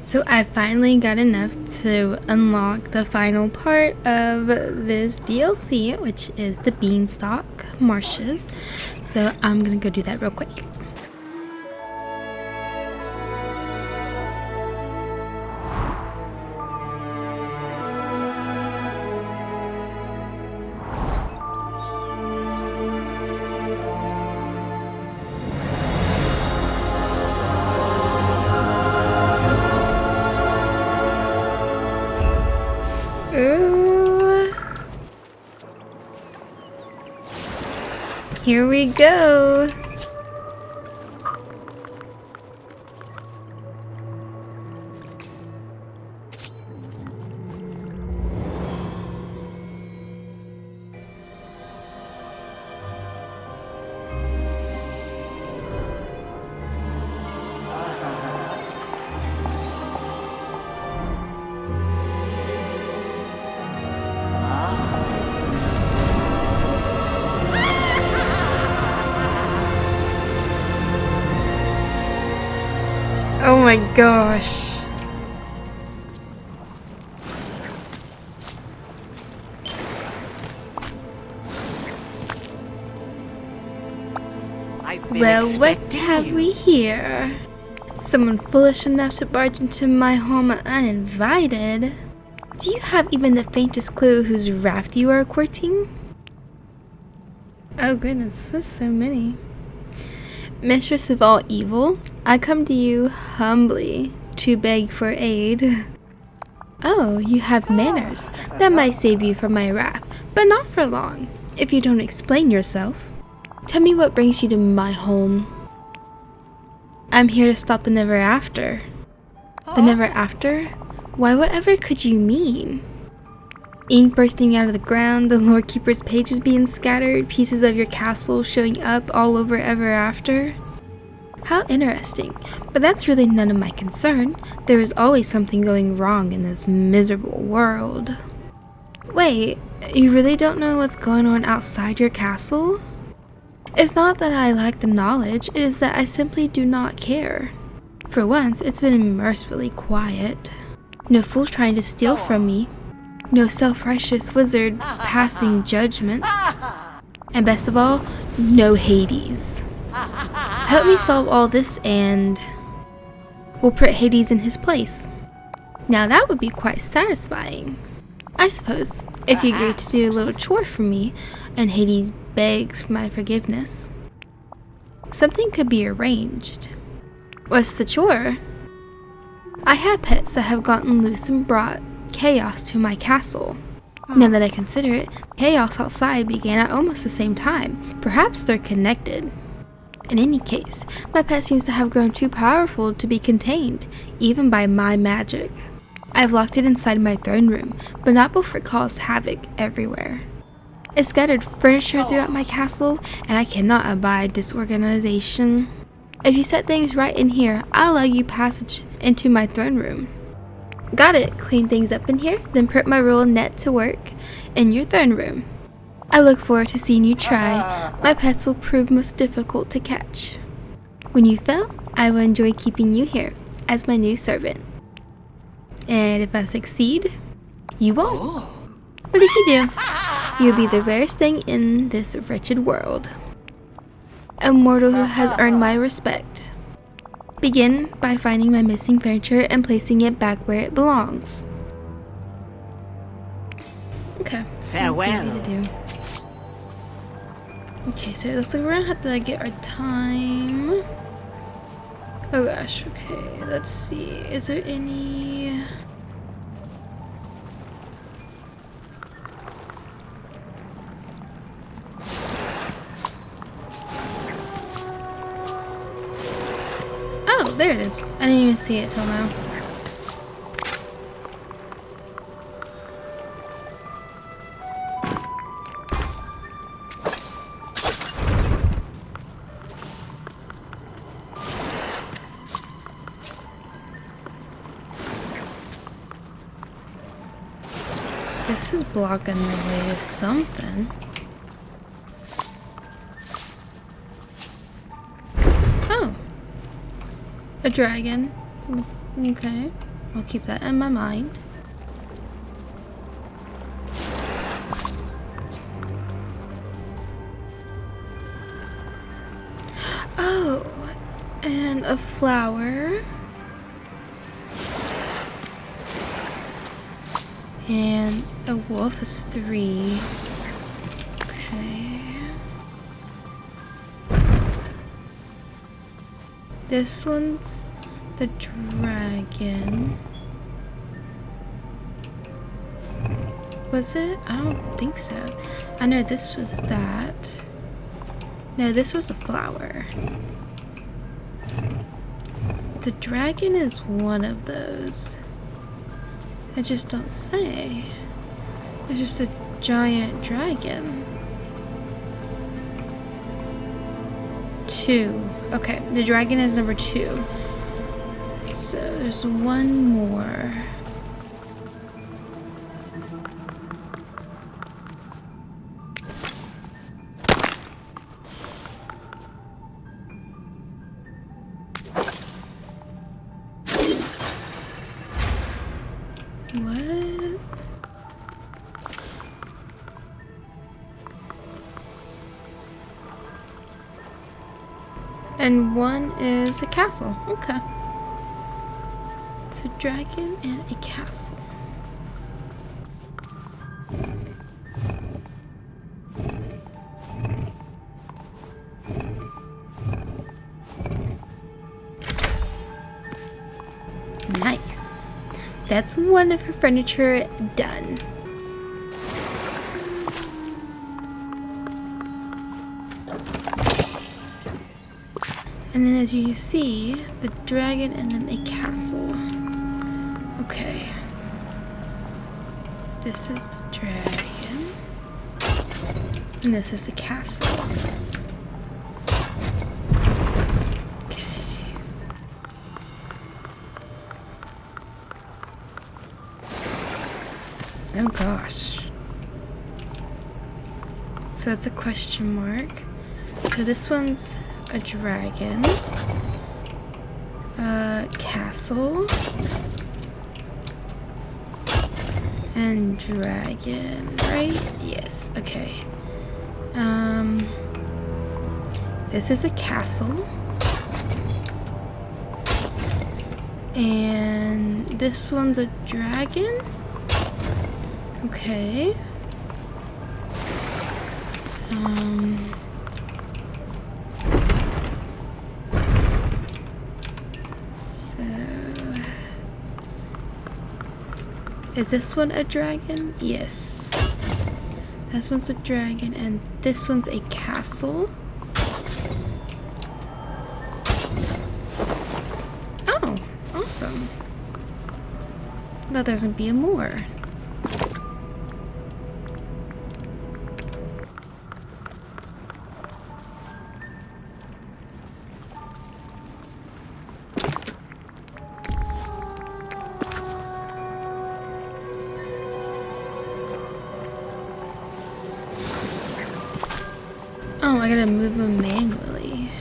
So I finally got enough to unlock the final part of this DLC, which is the Beanstalk Marshes. So I'm gonna go do that real quick. Ooh. Here we go. Oh my gosh. Well, what have we here? Someone foolish enough to barge into my home uninvited? Do you have even the faintest clue whose wrath you are courting? Oh goodness, there's so many. Mistress of all evil, I come to you humbly to beg for aid. Oh, you have manners. That might save you from my wrath, but not for long, if you don't explain yourself. Tell me what brings you to my home. I'm here to stop the never after. The never after? Why, whatever could you mean? Ink bursting out of the ground, the Lord Keeper's pages being scattered, pieces of your castle showing up all over ever after? How interesting, but that's really none of my concern. There is always something going wrong in this miserable world. Wait, you really don't know what's going on outside your castle? It's not that I lack the knowledge, it is that I simply do not care. For once, it's been mercifully quiet. No fools trying to steal from me. No self-righteous wizard passing judgments. And best of all, no Hades. Help me solve all this and we'll put Hades in his place. Now that would be quite satisfying. I suppose, if you agree to do a little chore for me and Hades begs for my forgiveness. Something could be arranged. What's the chore? I had pets that have gotten loose and brought chaos to my castle. Now that I consider it, chaos outside began at almost the same time. Perhaps they're connected. In any case, my pet seems to have grown too powerful to be contained, even by my magic. I've locked it inside my throne room, but not before it caused havoc everywhere. It scattered furniture throughout my castle, and I cannot abide disorganization. If you set things right in here, I'll allow you passage into my throne room. Got it. Clean things up in here, then put my royal net to work in your throne room. I look forward to seeing you try. My pets will prove most difficult to catch. When you fail, I will enjoy keeping you here as my new servant. And if I succeed, you won't. But if you do, you'll be the rarest thing in this wretched world. A mortal who has earned my respect. Begin by finding my missing furniture and placing it back where it belongs. Okay, Farewell. that's easy to do. Okay, so it looks like we're gonna have to get our time. Oh gosh, okay, let's see. Is there any... Oh, there it is. I didn't even see it till now. This is blocking the way to something. Oh. A dragon. Okay. I'll keep that in my mind. Oh. And a flower. And a wolf is 3. Okay. This one's the dragon. Was it? I don't think so. I know this was that. No, this was a flower. The dragon is one of those. I just don't say. It's just a giant dragon. 2. Okay, the dragon is number 2. So there's one more. What? And one is a castle. Okay. It's a dragon and a castle. Nice. That's one of her furniture done. And then as you see, the dragon and then a castle. Okay. This is the dragon. And this is the castle. Okay. Oh gosh. So that's a question mark. So this one's a dragon, a castle, and dragon, right? Yes, okay. This is a castle, and this one's a dragon. Okay. Is this one a dragon? Yes. This one's a dragon, and this one's a castle. Oh, awesome. I thought there was gonna be more. Oh, I gotta move them manually.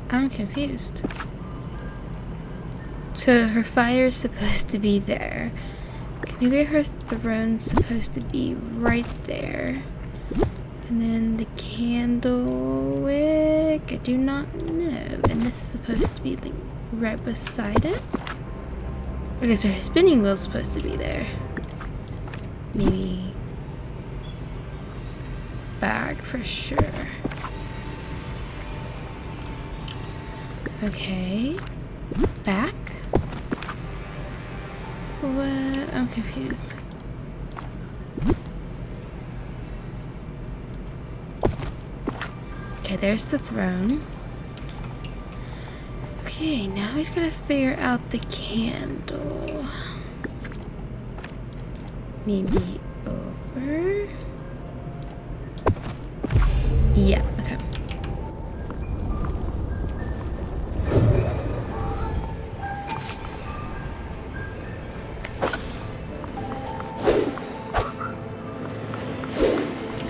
I'm confused. So her fire's supposed to be there. Maybe her throne's supposed to be right there. And then the candle wick, I do not know. And this is supposed to be like right beside it. Okay, so her spinning wheel's supposed to be there. Maybe back for sure. Okay, back? What? I'm confused. Okay, there's the throne. Okay, now he's gotta figure out the candle. maybe over. Yeah, okay.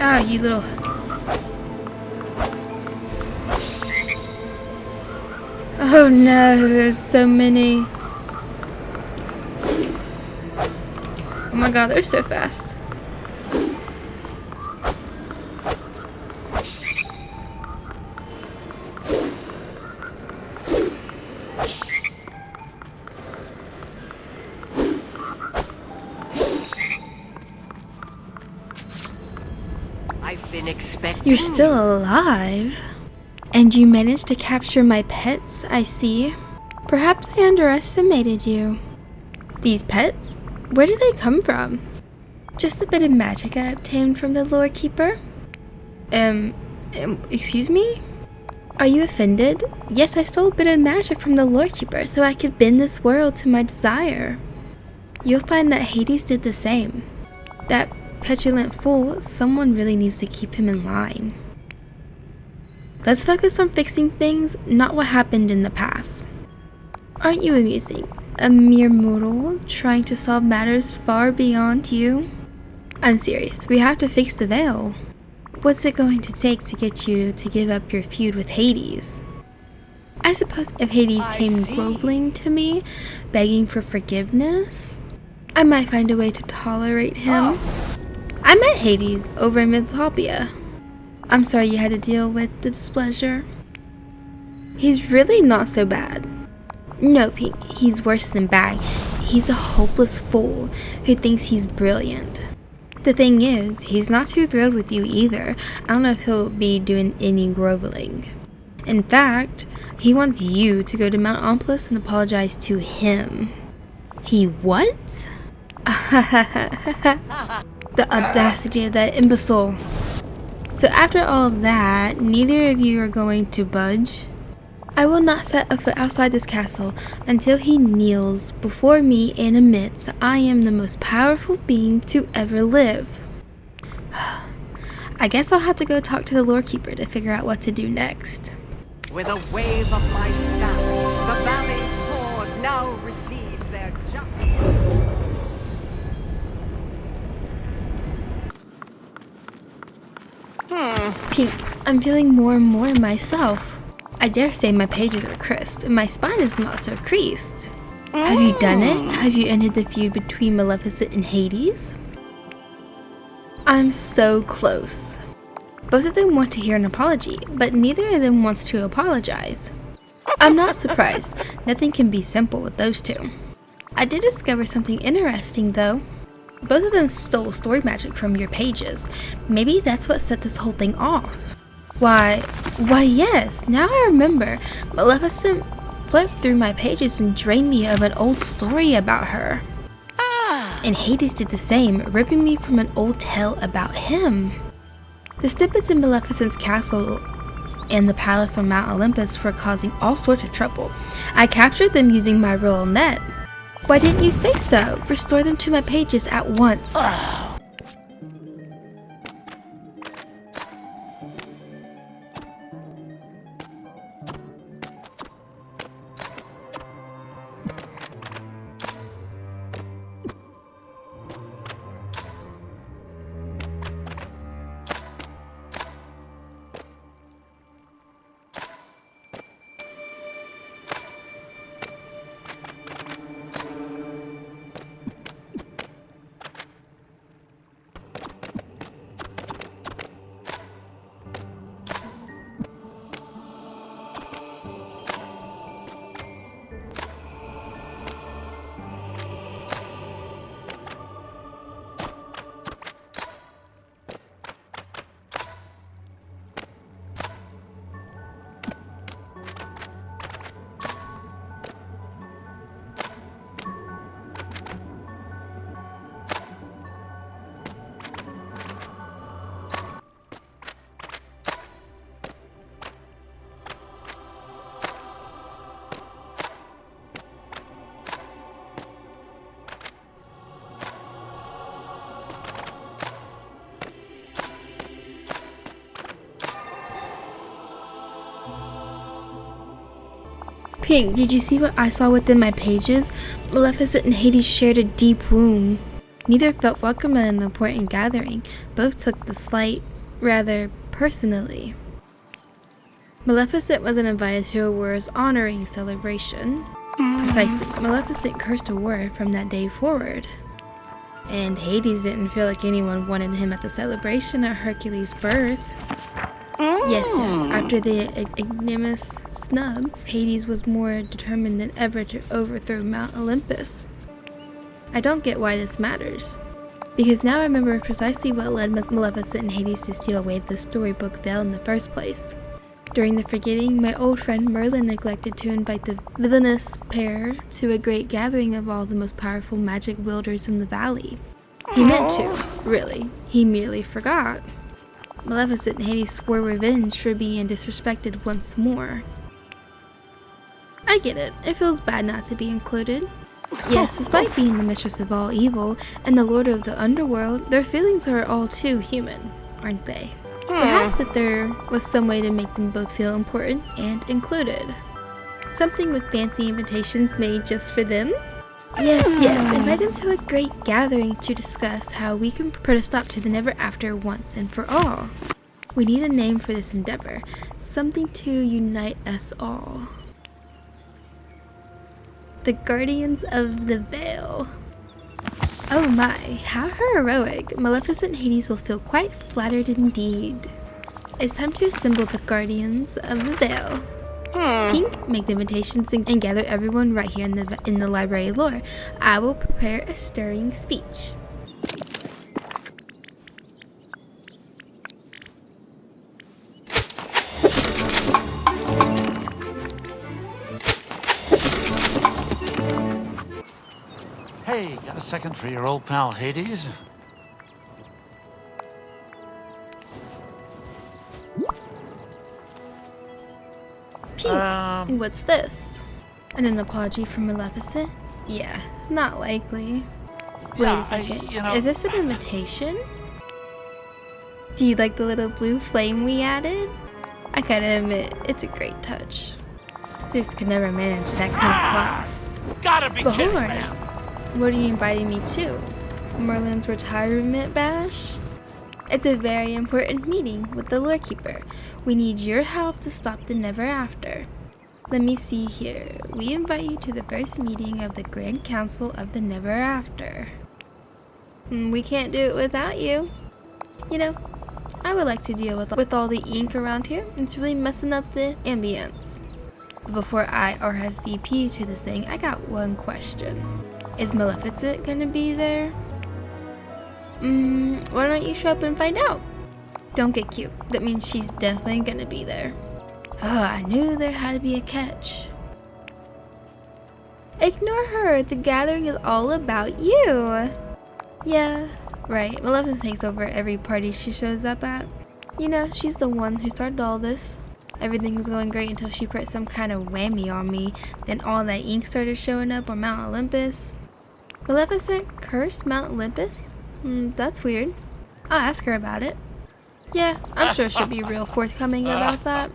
Ah, you little... Oh no, there's so many. Oh my god, they're so fast. I've been expecting. You're still alive? And you managed to capture my pets, I see. Perhaps I underestimated you. These pets? Where do they come from? Just a bit of magic I obtained from the lore keeper? Excuse me? Are you offended? Yes, I stole a bit of magic from the lore keeper so I could bend this world to my desire. You'll find that Hades did the same. That petulant fool, someone really needs to keep him in line. Let's focus on fixing things, not what happened in the past. Aren't you amusing? A mere mortal trying to solve matters far beyond you? I'm serious, we have to fix the vale. What's it going to take to get you to give up your feud with Hades? I suppose if Hades came groveling to me, begging for forgiveness, I might find a way to tolerate him. I met Hades over in Mythopia. I'm sorry you had to deal with the displeasure. He's really not so bad. No, Pink, he's worse than bad. He's a hopeless fool who thinks he's brilliant. The thing is, he's not too thrilled with you either. I don't know if he'll be doing any groveling. In fact, he wants you to go to Mount Olympus and apologize to him. He what? The audacity of that imbecile. So after all that, neither of you are going to budge? I will not set a foot outside this castle until he kneels before me and admits that I am the most powerful being to ever live. I guess I'll have to go talk to the lore keeper to figure out what to do next. With a wave of my staff, the valley's sword now receives their just. Pink, I'm feeling more and more myself. I dare say my pages are crisp and my spine is not so creased. Have you done it? Have you ended the feud between Maleficent and Hades? I'm so close. Both of them want to hear an apology, but neither of them wants to apologize. I'm not surprised. Nothing can be simple with those two. I did discover something interesting though. Both of them stole story magic from your pages. Maybe that's what set this whole thing off. Why yes, now I remember. Maleficent flipped through my pages and drained me of an old story about her. And Hades did the same, ripping me from an old tale about him. The snippets in Maleficent's castle and the palace on Mount Olympus were causing all sorts of trouble. I captured them using my royal net. Why didn't you say so? Restore them to my pages at once. Pink, did you see what I saw within my pages? Maleficent and Hades shared a deep wound. Neither felt welcome at an important gathering. Both took the slight rather personally. Maleficent wasn't invited to a war's honoring celebration. Precisely, Maleficent cursed a war from that day forward. And Hades didn't feel like anyone wanted him at the celebration of Hercules' birth. Yes, after the ignominious snub, Hades was more determined than ever to overthrow Mount Olympus. I don't get why this matters, because now I remember precisely what led Maleficent and Hades to steal away the storybook Vale in the first place. During the forgetting, my old friend Merlin neglected to invite the villainous pair to a great gathering of all the most powerful magic wielders in the valley. He meant to, really. He merely forgot. Maleficent and Hades swore revenge for being disrespected once more. I get it. It feels bad not to be included. Yes, despite being the mistress of all evil and the lord of the underworld, their feelings are all too human, aren't they? Perhaps that there was some way to make them both feel important and included. Something with fancy invitations made just for them? Yes, invite them to a great gathering to discuss how we can put a stop to the never after once and for all. We need a name for this endeavor, something to unite us all. The Guardians of the Vale. Oh my, how heroic. Maleficent and Hades will feel quite flattered indeed. It's time to assemble the Guardians of the Vale. Pink, make the invitations and gather everyone right here in the library lore. I will prepare a stirring speech. Hey, got a second for your old pal Hades? Pink, what's this? And an apology from Maleficent? Yeah, not likely. Wait a second, is this an invitation? Do you like the little blue flame we added? I gotta admit, it's a great touch. Zeus could never manage that kind of class. Gotta be But hold kidding on me. now. What are you inviting me to? Merlin's retirement bash? It's a very important meeting with the lore keeper. We need your help to stop the never after. Let me see here. We invite you to the first meeting of the Grand Council of the Never After. We can't do it without you. You know, I would like to deal with all the ink around here. It's really messing up the ambience. But before I RSVP to this thing, I got one question. Is Maleficent gonna be there? Why don't you show up and find out? Don't get cute. That means she's definitely gonna be there. Oh, I knew there had to be a catch. Ignore her. The gathering is all about you. Yeah, right. Maleficent takes over every party she shows up at. You know, she's the one who started all this. Everything was going great until she put some kind of whammy on me. Then all that ink started showing up on Mount Olympus. Maleficent cursed Mount Olympus? That's weird. I'll ask her about it. Yeah, I'm sure she'll be real forthcoming about that.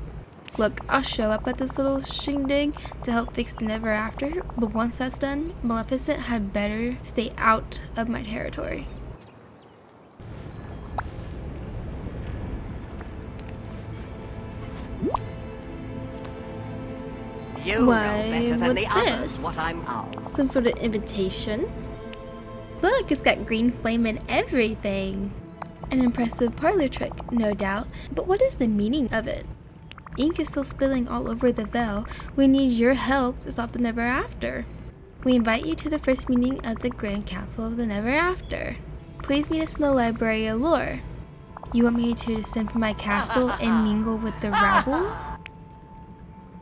Look, I'll show up at this little shindig to help fix the never after, but once that's done, Maleficent had better stay out of my territory. You Why, know better than the what's others this? what I'm of. Some sort of invitation? Look, it's got green flame and everything. An impressive parlor trick, no doubt, but what is the meaning of it? Ink is still spilling all over the Vale. We need your help to stop the never after. We invite you to the first meeting of the Grand Council of the Never After. Please meet us in the library of lore. You want me to descend from my castle and mingle with the rabble?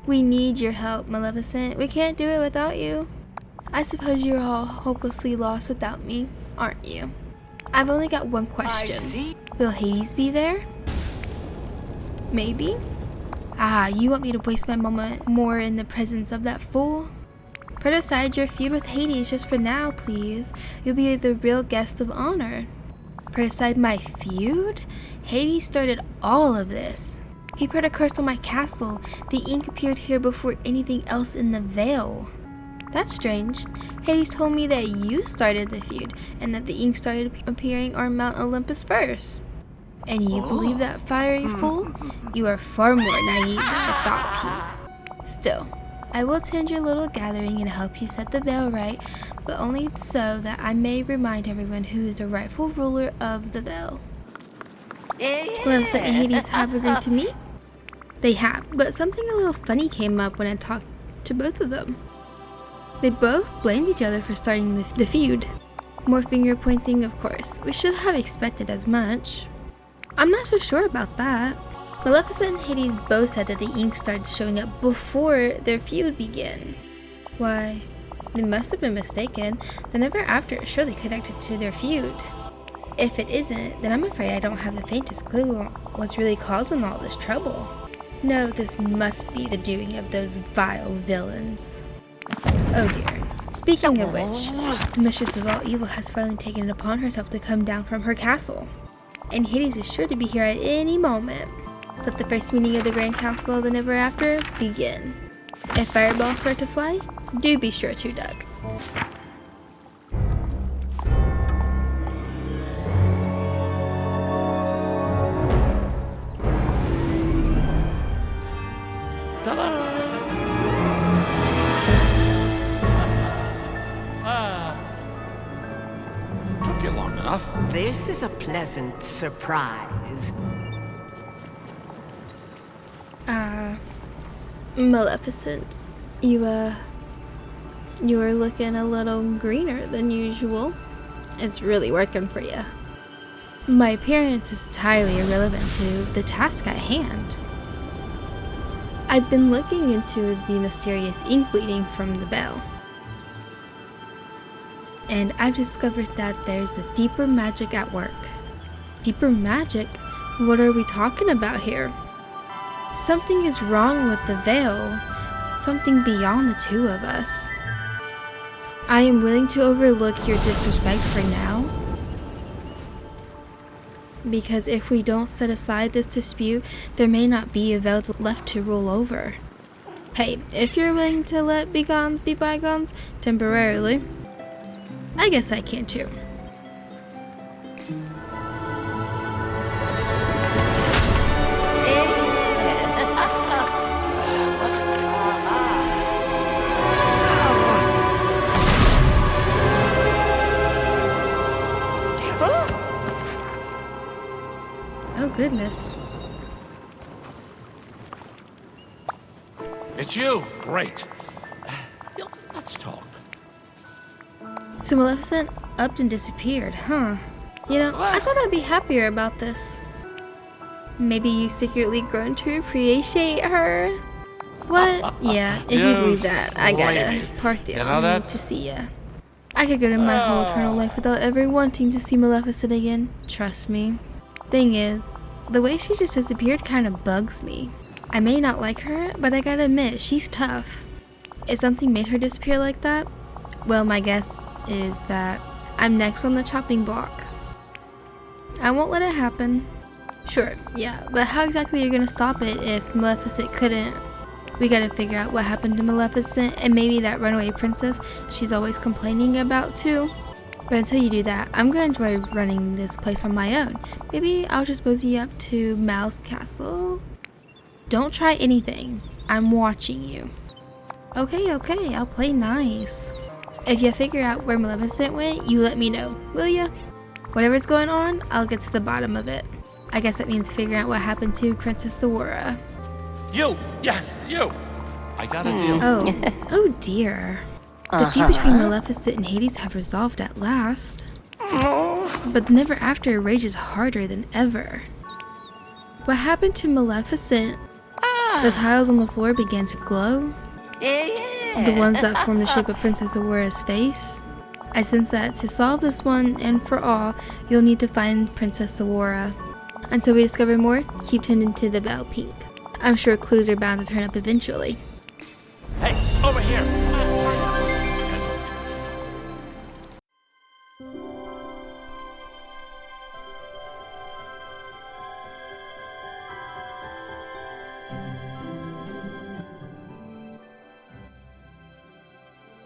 We need your help, Maleficent. We can't do it without you. I suppose you're all hopelessly lost without me, aren't you? I've only got one question. I see. Will Hades be there? Maybe? You want me to waste my moment more in the presence of that fool? Put aside your feud with Hades just for now, please. You'll be the real guest of honor. Put aside my feud? Hades started all of this. He put a curse on my castle. The ink appeared here before anything else in the Vale. That's strange. Hades told me that you started the feud and that the ink started appearing on Mount Olympus first. And you believe that, fiery fool? You are far more naive than I thought, Pink. Still, I will attend your little gathering and help you set the Vale right, but only so that I may remind everyone who is the rightful ruler of the Vale. Maleficent and Hades have agreed to meet? They have, but something a little funny came up when I talked to both of them. They both blamed each other for starting the feud. More finger pointing, of course. We should have expected as much. I'm not so sure about that. Maleficent and Hades both said that the ink started showing up before their feud began. Why, they must have been mistaken. The never after is surely connected to their feud. If it isn't, then I'm afraid I don't have the faintest clue on what's really causing all this trouble. No, this must be the doing of those vile villains. Oh dear. Speaking of which, the mistress of all evil has finally taken it upon herself to come down from her castle. And Hades is sure to be here at any moment. Let the first meeting of the Grand Council of the Never After begin. If fireballs start to fly, do be sure to duck. Took you long enough. This is a pleasant surprise. Maleficent, you are looking a little greener than usual. It's really working for you. My appearance is entirely irrelevant to the task at hand. I've been looking into the mysterious ink bleeding from the bell. And I've discovered that there's a deeper magic at work. Deeper magic? What are we talking about here? Something is wrong with the Vale. Something beyond the two of us. I am willing to overlook your disrespect for now. Because if we don't set aside this dispute, there may not be a Vale left to rule over. Hey, if you're willing to let bygones be bygones temporarily, I guess I can too. Oh goodness. It's you. Great. Let's talk. So Maleficent upped and disappeared, huh? You know, I thought I'd be happier about this. Maybe you secretly grown to appreciate her? What? Yeah, if you believe that, I got a Parthenon You know that? to see ya. I could go to my whole eternal life without ever wanting to see Maleficent again. Trust me. Thing is, the way she just disappeared kind of bugs me. I may not like her, but I gotta admit, she's tough. If something made her disappear like that, well, my guess is that I'm next on the chopping block. I won't let it happen. Sure, yeah, but how exactly are you gonna stop it if Maleficent couldn't? We gotta figure out what happened to Maleficent and maybe that runaway princess she's always complaining about too. But until you do that, I'm gonna enjoy running this place on my own. Maybe I'll just mosey up to Mal's castle. Don't try anything. I'm watching you. Okay, I'll play nice. If you figure out where Maleficent went, you let me know, will ya? Whatever's going on, I'll get to the bottom of it. I guess that means figuring out what happened to Princess Aurora. You! Yes, you! I got a deal. Oh dear. The feud between Maleficent and Hades have resolved at last. But the Never After rages harder than ever. What happened to Maleficent? The tiles on the floor began to glow. The ones that form the shape of Princess Aurora's face. I sense that to solve this one and for all, you'll need to find Princess Aurora. Until we discover more, keep tuned into the Vale, Pink. I'm sure clues are bound to turn up eventually. Hey, over here!